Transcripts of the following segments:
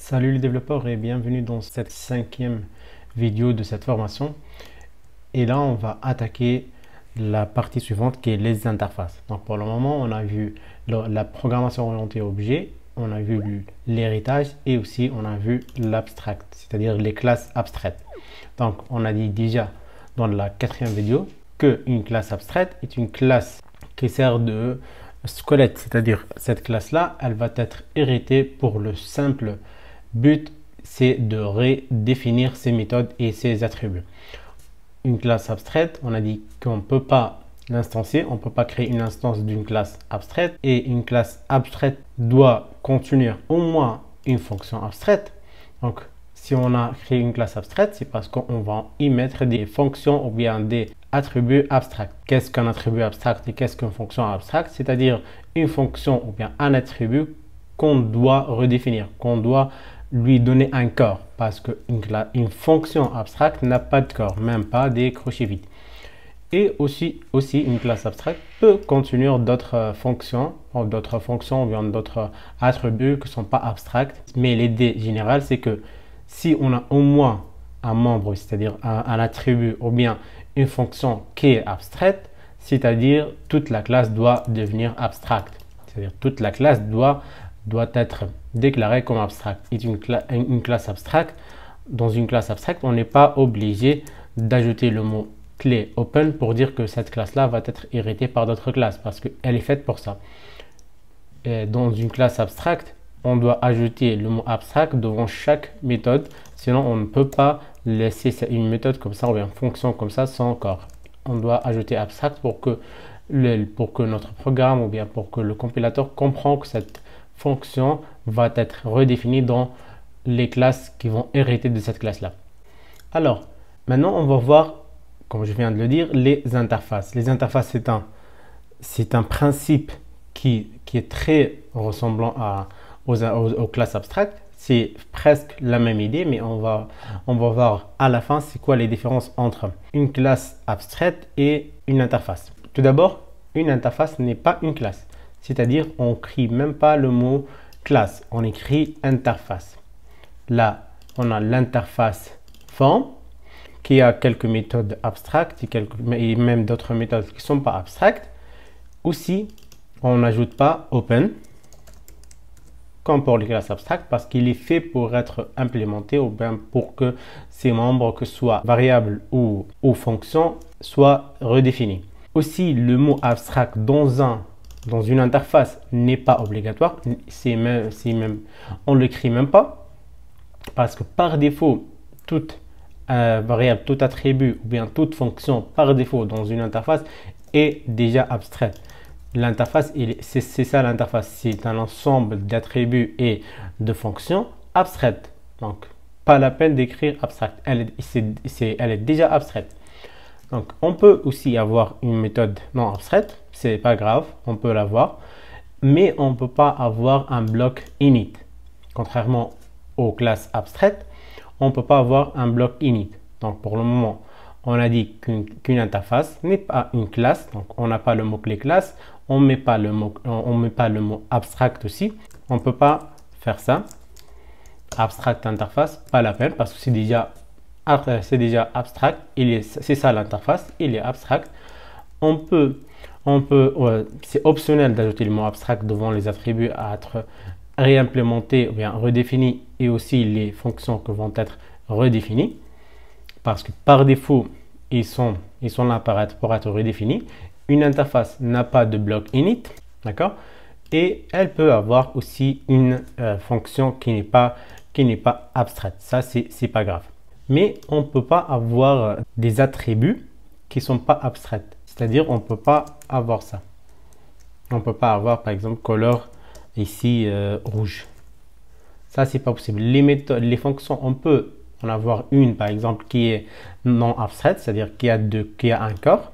Salut les développeurs et bienvenue dans cette 5e vidéo de cette formation. Et là, on va attaquer la partie suivante qui est les interfaces. Donc pour le moment, on a vu la programmation orientée objet, on a vu l'héritage et aussi on a vu l'abstract, c'est-à-dire les classes abstraites. Donc on a dit déjà dans la 4e vidéo qu'une classe abstraite est une classe qui sert de squelette, c'est-à-dire cette classe-là, elle va être héritée pour le simple but, c'est de redéfinir ses méthodes et ses attributs. Une classe abstraite, on a dit qu'on ne peut pas l'instancier, on ne peut pas créer une instance d'une classe abstraite, et une classe abstraite doit contenir au moins une fonction abstraite. Donc si on a créé une classe abstraite, c'est parce qu'on va y mettre des fonctions ou bien des attributs abstracts. Qu'est-ce qu'un attribut abstract et qu'est-ce qu'une fonction abstracte? C'est-à-dire une fonction ou bien un attribut qu'on doit redéfinir, qu'on doit lui donner un corps, parce qu'une fonction abstracte n'a pas de corps, même pas des crochets vides. Et aussi une classe abstracte peut contenir d'autres fonctions ou bien d'autres attributs qui ne sont pas abstracts. Mais l'idée générale, c'est que si on a au moins un membre, c'est-à-dire un attribut ou bien une fonction qui est abstraite, c'est-à-dire toute la classe doit devenir abstracte. C'est-à-dire toute la classe doit être déclarée comme abstracte. Et une classe abstracte, dans une classe abstracte, on n'est pas obligé d'ajouter le mot clé open pour dire que cette classe-là va être héritée par d'autres classes, parce qu'elle est faite pour ça. Et dans une classe abstracte, on doit ajouter le mot abstract devant chaque méthode, sinon on ne peut pas laisser une méthode comme ça ou une fonction comme ça sans corps. On doit ajouter abstract pour que notre programme ou bien pour que le compilateur comprenne que cette fonction va être redéfinie dans les classes qui vont hériter de cette classe-là. Alors, maintenant, on va voir, comme je viens de le dire, les interfaces. Les interfaces, c'est un principe qui est très ressemblant aux classes abstractes. C'est presque la même idée, mais on va voir à la fin c'est quoi les différences entre une classe abstraite et une interface. Tout d'abord, une interface n'est pas une classe. C'est-à-dire, on n'écrit même pas le mot classe, on écrit interface. Là, on a l'interface form qui a quelques méthodes abstractes et même d'autres méthodes qui ne sont pas abstractes. Aussi, on n'ajoute pas open comme pour les classes abstractes parce qu'il est fait pour être implémenté ou bien pour que ses membres, que ce soit variables ou fonctions, soient redéfinis. Aussi, le mot abstract dans une interface n'est pas obligatoire, on ne l'écrit même pas, parce que par défaut, toute variable, tout attribut ou bien toute fonction par défaut dans une interface est déjà abstraite. L'interface, c'est ça l'interface, c'est un ensemble d'attributs et de fonctions abstraites. Donc, pas la peine d'écrire abstract, elle est déjà abstraite. Donc, on peut aussi avoir une méthode non abstraite, c'est pas grave, on peut l'avoir, mais on ne peut pas avoir un bloc init. Contrairement aux classes abstraites, on ne peut pas avoir un bloc init. Donc, pour le moment, on a dit qu'une interface n'est pas une classe, donc on n'a pas le mot-clé classe, on ne met pas le mot abstract aussi, on ne peut pas faire ça. Abstract interface, pas la peine parce que c'est déjà abstract, c'est ça l'interface, il est abstract. C'est optionnel d'ajouter le mot abstract devant les attributs à être réimplémentés ou bien redéfinis et aussi les fonctions qui vont être redéfinies parce que par défaut ils sont là pour être redéfinis. Une interface n'a pas de bloc init, d'accord, et elle peut avoir aussi une fonction qui n'est pas abstraite. Ça c'est pas grave. Mais on ne peut pas avoir des attributs qui ne sont pas abstraits. C'est-à-dire, on ne peut pas avoir ça. On ne peut pas avoir, par exemple, color ici rouge. Ça, c'est pas possible. Les fonctions, on peut en avoir une, par exemple, qui est non abstraite, c'est-à-dire qui a un corps.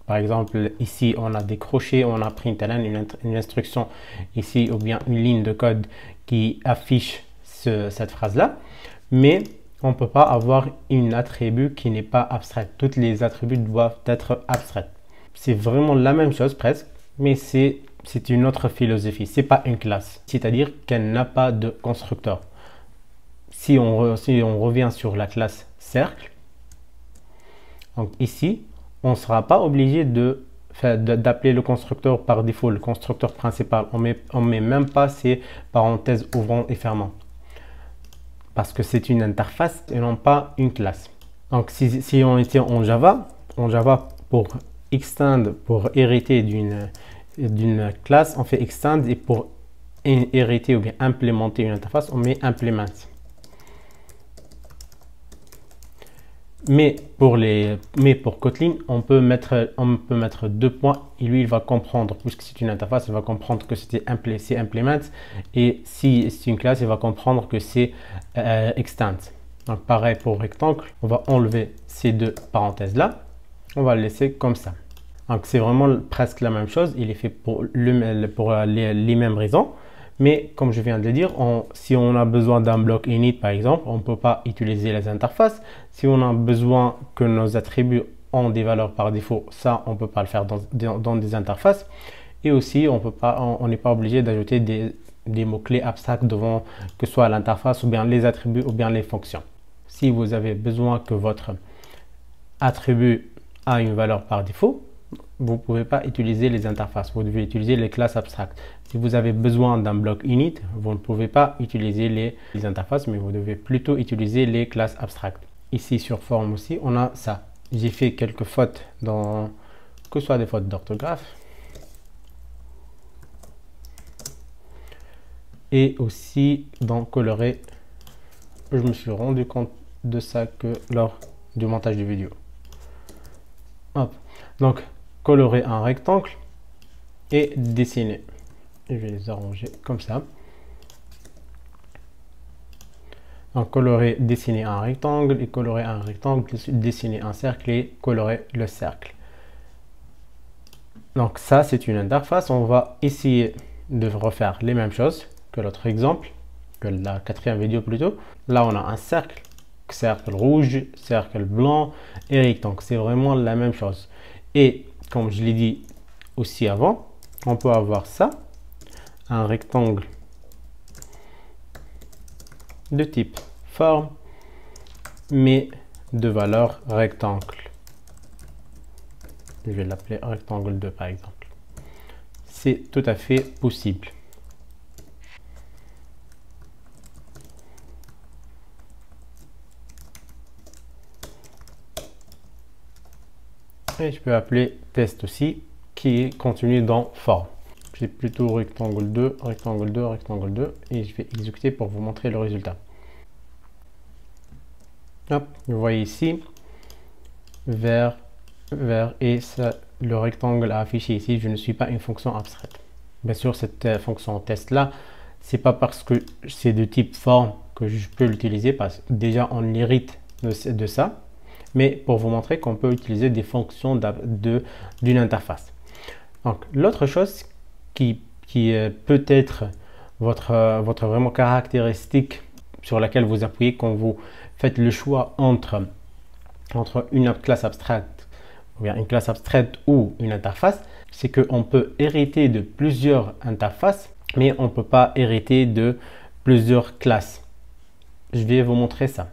Par exemple, ici, on a des crochets, on a println, une instruction ici, ou bien une ligne de code qui affiche cette phrase-là. Mais on ne peut pas avoir un attribut qui n'est pas abstrait. Tous les attributs doivent être abstraits. C'est vraiment la même chose presque, mais c'est une autre philosophie. Ce n'est pas une classe, c'est-à-dire qu'elle n'a pas de constructeur. si on revient sur la classe cercle, donc ici, on ne sera pas obligé d'appeler le constructeur par défaut, le constructeur principal. On met même pas ces parenthèses ouvrantes et fermantes. Parce que c'est une interface et non pas une classe. Donc si on était en Java pour extend, pour hériter d'une classe, on fait extend, et pour hériter ou bien implémenter une interface, on met implement. Mais pour Kotlin, on peut mettre deux points et lui il va comprendre, puisque c'est une interface, il va comprendre que c'est implement, et si c'est une classe, il va comprendre que c'est extend. Donc pareil pour rectangle, on va enlever ces deux parenthèses là, on va le laisser comme ça. Donc c'est vraiment presque la même chose, il est fait pour les mêmes raisons. Mais comme je viens de le dire, si on a besoin d'un bloc init par exemple, on ne peut pas utiliser les interfaces. Si on a besoin que nos attributs ont des valeurs par défaut, ça on ne peut pas le faire dans des interfaces. Et aussi on n'est pas obligé d'ajouter des mots-clés abstracts devant que ce soit l'interface ou bien les attributs ou bien les fonctions. Si vous avez besoin que votre attribut a une valeur par défaut, vous ne pouvez pas utiliser les interfaces, vous devez utiliser les classes abstractes. Si vous avez besoin d'un bloc init, vous ne pouvez pas utiliser les interfaces, mais vous devez plutôt utiliser les classes abstractes. Ici sur forme aussi, on a ça. J'ai fait quelques fautes, que ce soit des fautes d'orthographe. Et aussi dans colorer, je me suis rendu compte de ça que lors du montage de vidéo. Hop. Donc, colorer un rectangle et dessiner. Je vais les arranger comme ça. Donc, colorer, dessiner un rectangle et colorer un rectangle, dessiner un cercle et colorer le cercle. Donc, ça, c'est une interface. On va essayer de refaire les mêmes choses que l'autre exemple, que la quatrième vidéo plutôt. Là, on a un cercle rouge, cercle blanc et rectangle. C'est vraiment la même chose. Et comme je l'ai dit aussi avant, on peut avoir ça, un rectangle de type forme, mais de valeur rectangle. Je vais l'appeler rectangle 2 par exemple. C'est tout à fait possible. Et je peux appeler test aussi, qui est contenu dans forme. J'ai plutôt rectangle 2, rectangle 2, rectangle 2, et je vais exécuter pour vous montrer le résultat. Hop, vous voyez ici, vert, et ça, le rectangle affiché ici, je ne suis pas une fonction abstraite. Bien sûr, cette fonction test là, c'est pas parce que c'est de type forme que je peux l'utiliser, parce que déjà on hérite de ça. Mais pour vous montrer qu'on peut utiliser des fonctions d'une interface. Donc, l'autre chose qui peut être votre vraiment caractéristique sur laquelle vous appuyez quand vous faites le choix entre une classe abstraite ou bien une classe abstraite ou une interface, c'est qu'on peut hériter de plusieurs interfaces, mais on ne peut pas hériter de plusieurs classes. Je vais vous montrer ça.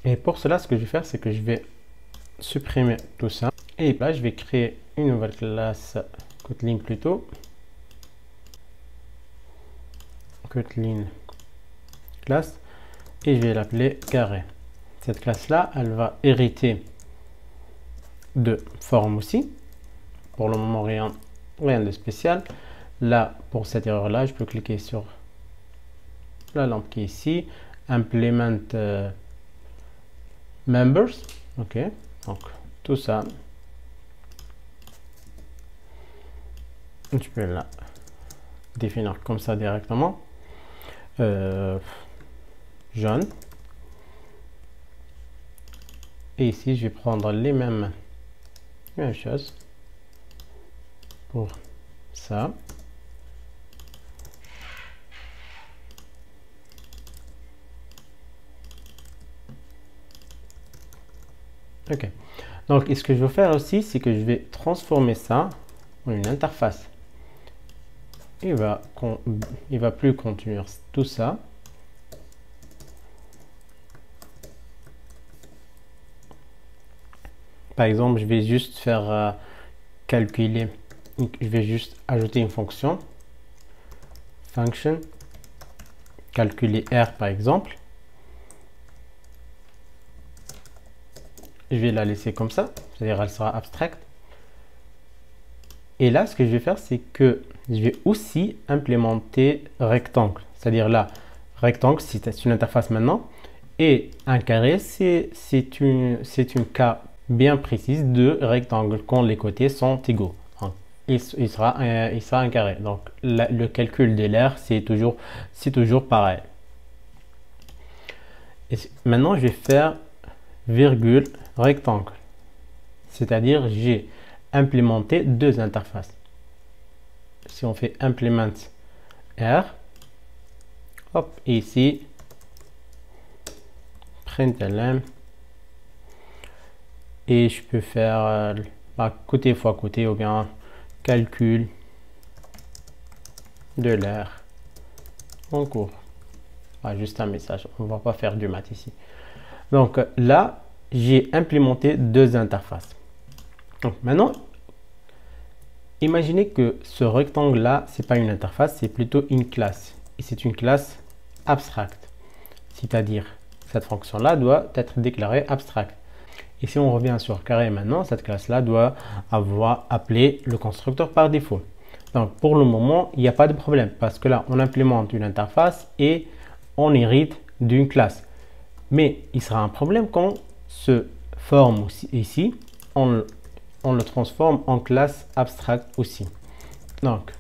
Et pour cela, ce que je vais faire, c'est que je vais supprimer tout ça. Et là, je vais créer une nouvelle classe Kotlin plutôt. Kotlin classe. Et je vais l'appeler carré. Cette classe-là, elle va hériter de forme aussi. Pour le moment, rien de spécial. Là, pour cette erreur-là, je peux cliquer sur la lampe qui est ici. Implement members, ok, donc tout ça, tu peux la définir comme ça directement, jaune, et ici je vais prendre les mêmes choses pour ça. Ok, donc ce que je vais faire aussi, c'est que je vais transformer ça en une interface. Il va plus contenir tout ça. Par exemple, je vais juste faire calculer, je vais juste ajouter une fonction, function, calculer R par exemple. Je vais la laisser comme ça, c'est-à-dire elle sera abstract. Et là, ce que je vais faire, c'est que je vais aussi implémenter rectangle. C'est-à-dire là, rectangle, c'est une interface maintenant. Et un carré, c'est une cas bien précise de rectangle quand les côtés sont égaux. Il sera un carré. Donc, le calcul de l'air, c'est toujours pareil. Et maintenant, je vais faire virgule rectangle. C'est-à-dire, j'ai implémenté deux interfaces. Si on fait implement R, hop, et ici, println, et je peux faire côté fois côté ou bien calcul de l'air en cours. Juste un message, on va pas faire du maths ici. Donc là, j'ai implémenté deux interfaces. Donc maintenant, imaginez que ce rectangle là, c'est pas une interface, c'est plutôt une classe. Et c'est une classe abstracte. C'est-à-dire, cette fonction là doit être déclarée abstracte. Et si on revient sur carré maintenant, cette classe là doit avoir appelé le constructeur par défaut. Donc pour le moment, il n'y a pas de problème parce que là, on implémente une interface et on hérite d'une classe. Mais il sera un problème quand ce forme aussi, ici, on le transforme en classe abstracte aussi. Donc,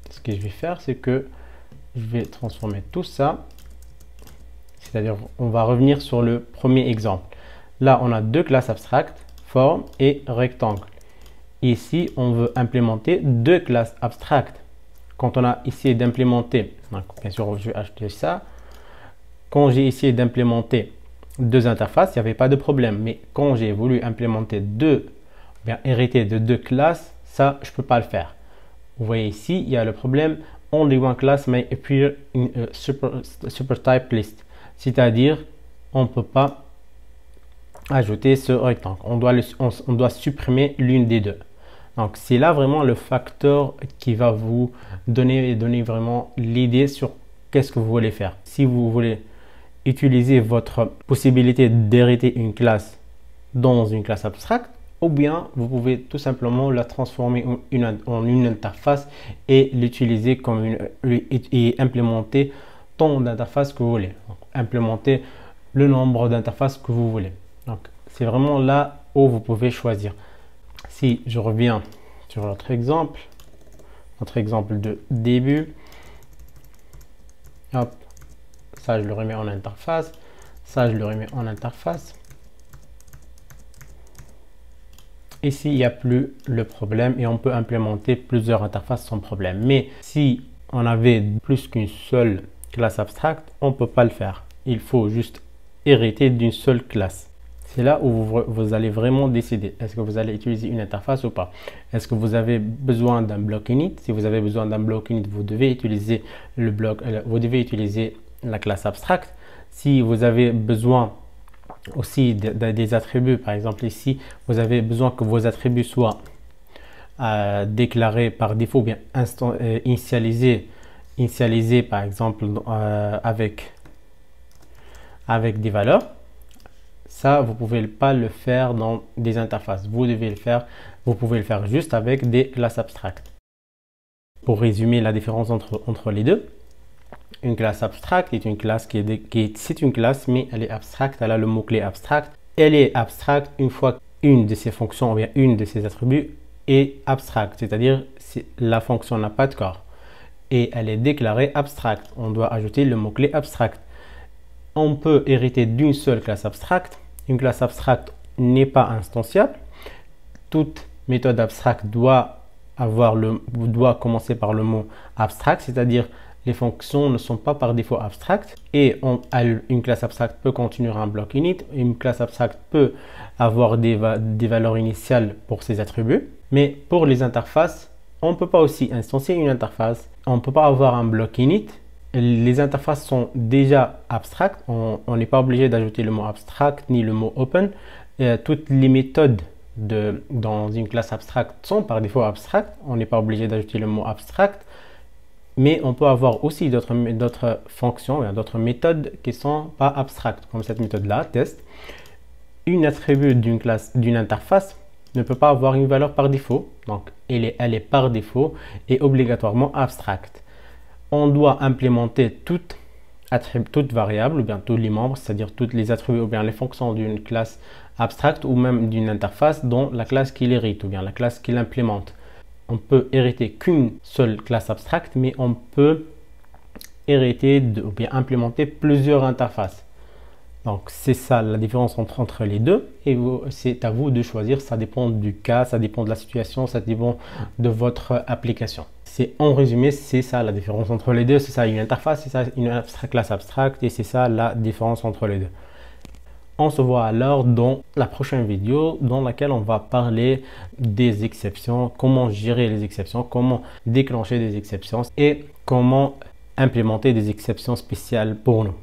ce que je vais faire, c'est que je vais transformer tout ça. C'est-à-dire, on va revenir sur le premier exemple. Là, on a deux classes abstractes, forme et rectangle. Ici, on veut implémenter deux classes abstractes. Quand on a essayé d'implémenter, bien sûr, je vais ajouter ça. Quand j'ai essayé d'implémenter deux interfaces, il n'y avait pas de problème. Mais quand j'ai voulu implémenter hériter de deux classes, ça, je ne peux pas le faire. Vous voyez ici, il y a le problème. Only one class may appear in a super type list. C'est-à-dire, on ne peut pas ajouter ce rectangle. On doit supprimer l'une des deux. Donc, c'est là vraiment le facteur qui va vous donner vraiment l'idée sur qu'est-ce que vous voulez faire. Si vous voulez utiliser votre possibilité d'hériter une classe dans une classe abstracte, ou bien vous pouvez tout simplement la transformer en une interface et l'utiliser comme et implémenter tant d'interfaces que vous voulez. Donc, implémenter le nombre d'interfaces que vous voulez. Donc, c'est vraiment là où vous pouvez choisir. Si je reviens sur notre exemple de début, hop, ça je le remets en interface, ça je le remets en interface. Ici, il n'y a plus le problème et on peut implémenter plusieurs interfaces sans problème. Mais si on avait plus qu'une seule classe abstracte, on ne peut pas le faire. Il faut juste hériter d'une seule classe. C'est là où vous allez vraiment décider. Est-ce que vous allez utiliser une interface ou pas? Est-ce que vous avez besoin d'un bloc init? Si vous avez besoin d'un bloc init, vous devez utiliser la classe abstracte. Si vous avez besoin aussi des attributs, par exemple ici, vous avez besoin que vos attributs soient déclarés par défaut, bien initialisés par exemple avec des valeurs. Ça, vous ne pouvez pas le faire dans des interfaces. Vous pouvez le faire juste avec des classes abstractes. Pour résumer la différence entre les deux, une classe abstracte est une classe c'est une classe, mais elle est abstracte, elle a le mot-clé abstract. Elle est abstracte une fois qu'une de ses fonctions ou bien une de ses attributs est abstracte, c'est-à-dire la fonction n'a pas de corps. Et elle est déclarée abstracte. On doit ajouter le mot-clé abstract. On peut hériter d'une seule classe abstracte. Une classe abstracte n'est pas instanciable. Toute méthode abstracte doit commencer par le mot abstract, c'est-à-dire les fonctions ne sont pas par défaut abstractes. Et une classe abstracte peut contenir un bloc init. Une classe abstracte peut avoir des valeurs initiales pour ses attributs. Mais pour les interfaces, on ne peut pas aussi instancier une interface. On ne peut pas avoir un bloc init. Les interfaces sont déjà abstractes. On n'est pas obligé d'ajouter le mot abstract ni le mot open. toutes les méthodes dans une classe abstracte sont par défaut abstractes. On n'est pas obligé d'ajouter le mot abstract, mais on peut avoir aussi d'autres fonctions, d'autres méthodes qui ne sont pas abstractes, comme cette méthode-là, test. Une attribut d'une classe, d'une interface, ne peut pas avoir une valeur par défaut, donc elle est par défaut et obligatoirement abstracte. On doit implémenter toute variable ou bien tous les membres, c'est-à-dire toutes les attributs ou bien les fonctions d'une classe abstracte ou même d'une interface dans la classe qui l'hérite ou bien la classe qui l'implémente. On peut hériter qu'une seule classe abstracte, mais on peut hériter ou bien implémenter plusieurs interfaces. Donc c'est ça la différence entre les deux, et c'est à vous de choisir. Ça dépend du cas, ça dépend de la situation, ça dépend de votre application. C'est en résumé, c'est ça la différence entre les deux. C'est ça une interface, c'est ça une classe abstracte, et c'est ça la différence entre les deux. On se voit alors dans la prochaine vidéo dans laquelle on va parler des exceptions, comment gérer les exceptions, comment déclencher des exceptions et comment implémenter des exceptions spéciales pour nous.